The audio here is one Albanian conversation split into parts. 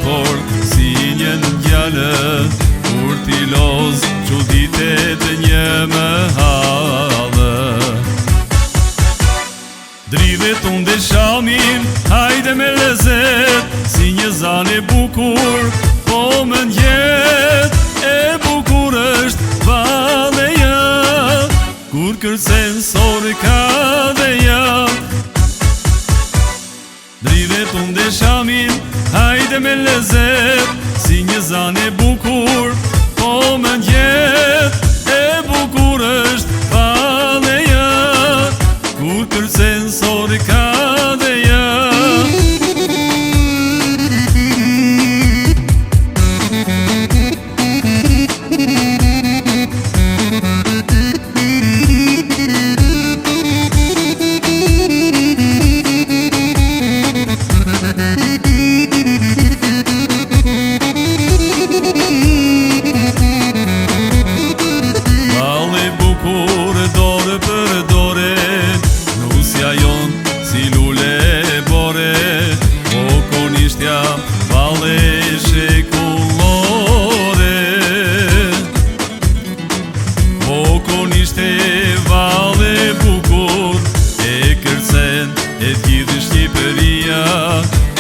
por si një gjallë, kur t'i loz çuditet një më hallë. Drivet unë dhe shamin, hajde me lezet, si një zanë e bukur, po më njet, e bukur është valleja, kur kërcen sori ka dhe ja. Drivet unë dhe shamin, hajde me lezet, si një zanë e bukur, po më njet, e bukur është valleja, kur kërcen sori ka dhe ja. Dore për dore, nusja jon si lule bore, o konishtja valle shekullore. O konishte valle bukur, e kërcen e t'gjidhë Shqipëria,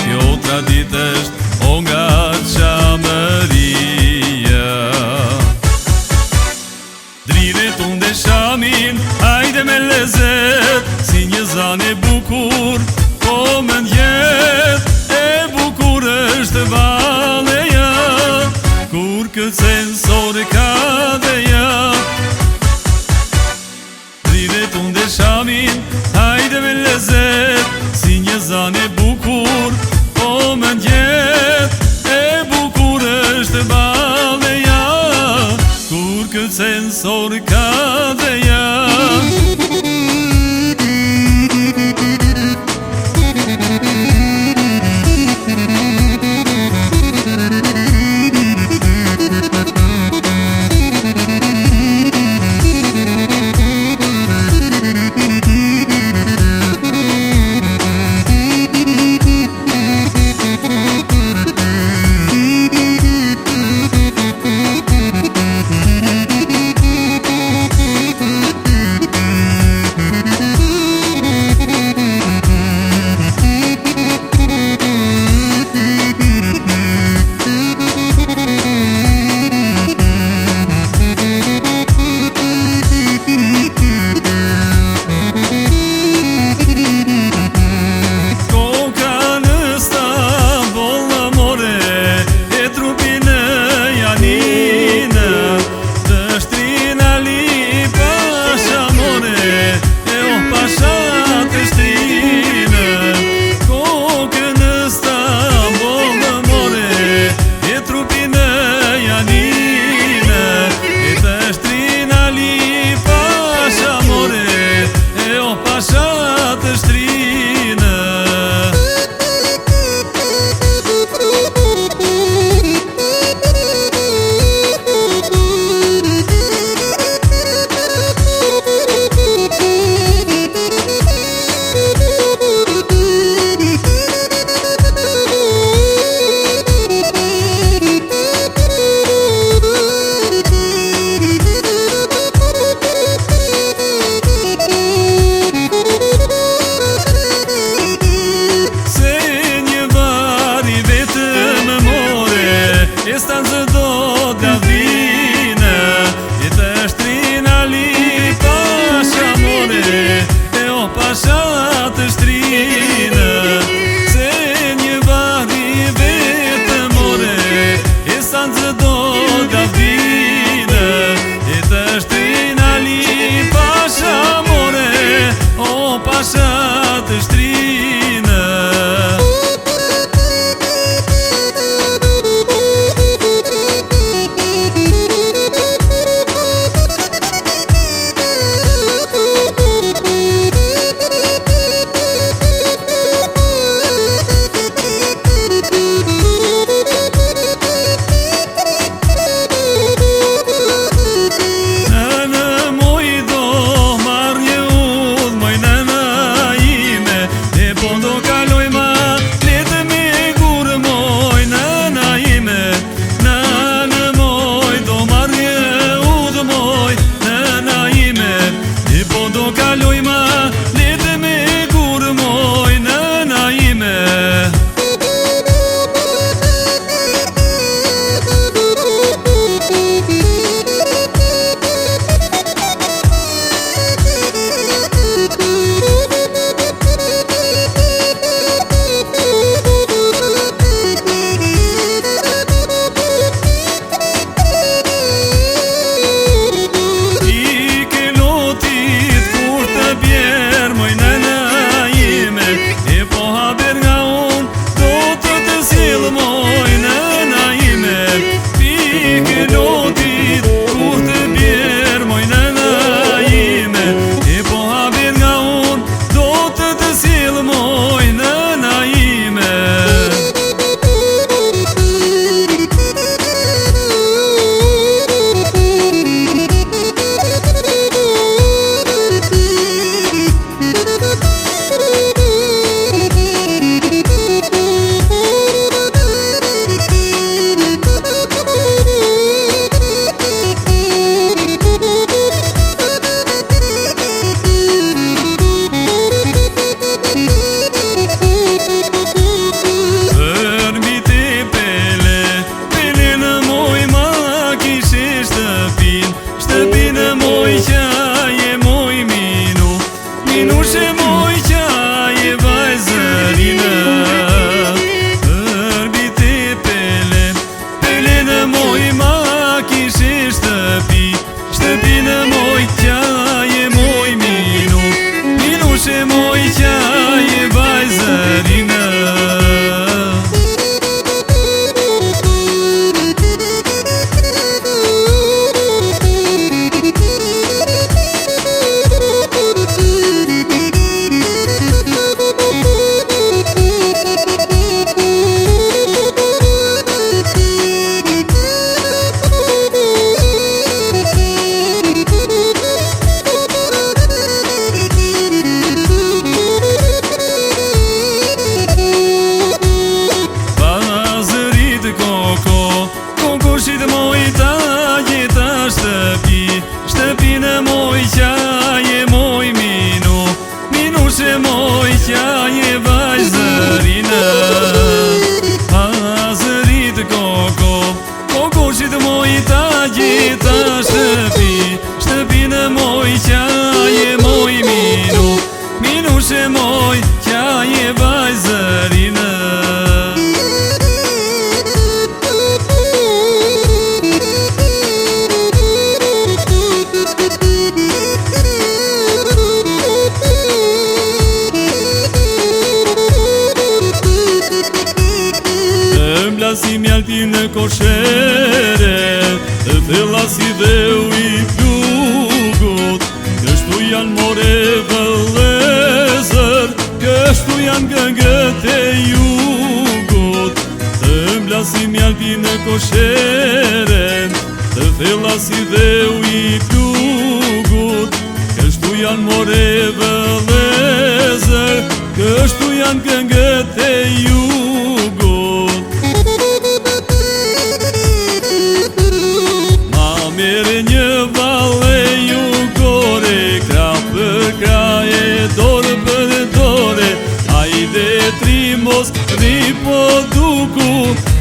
kjo traditë është o nga Qamëria. Drivet unë dhe shamin, hajde me lezet, si një zanë e bukur, po më njet, e bukur është valleja, kur kërcen sori ka dhe ja. Drivet unë dhe shamin, hajde me lezet, si një zanë e bukur, po më njet, e bukur është valleja, kur kërcen sori ka dhe ja. si mjalti në koshere, të thella si dheu I plugut. Kështu janë more vëllezër, kështu janë këngët e jugut. Të ëmbla si mjalti në koshere, të thella si dheu I plugut. Kështu janë more vëllezër, kështu janë këngët e jugut. Ma mere një valle jugore, krah për krah e dorë për dore. Hajde trimos ripo duku,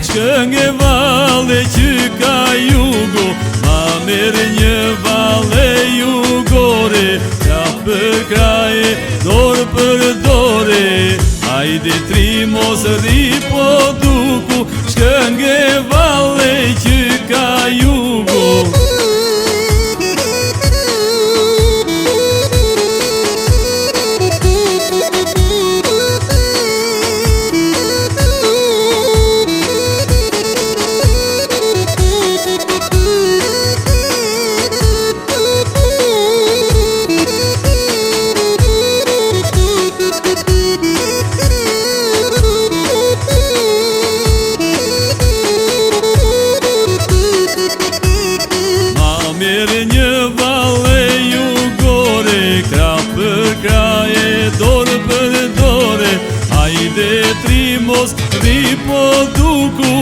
shkënge valle që ka jugu. Ma mere një valle jugore, krah për krah e dorë për dore. Hajde trimos ripo duku, shkënge valle që ka jugu. Mere një valle jugore, krah për krah e dorë për dore. Hajde trimos ripo duku,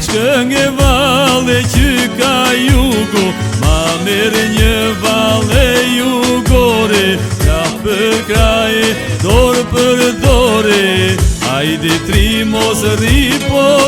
shkënge valle që ka jugu. Ma mere një valle jugore, krah për krah e dorë për dore. Hajde trimos ripo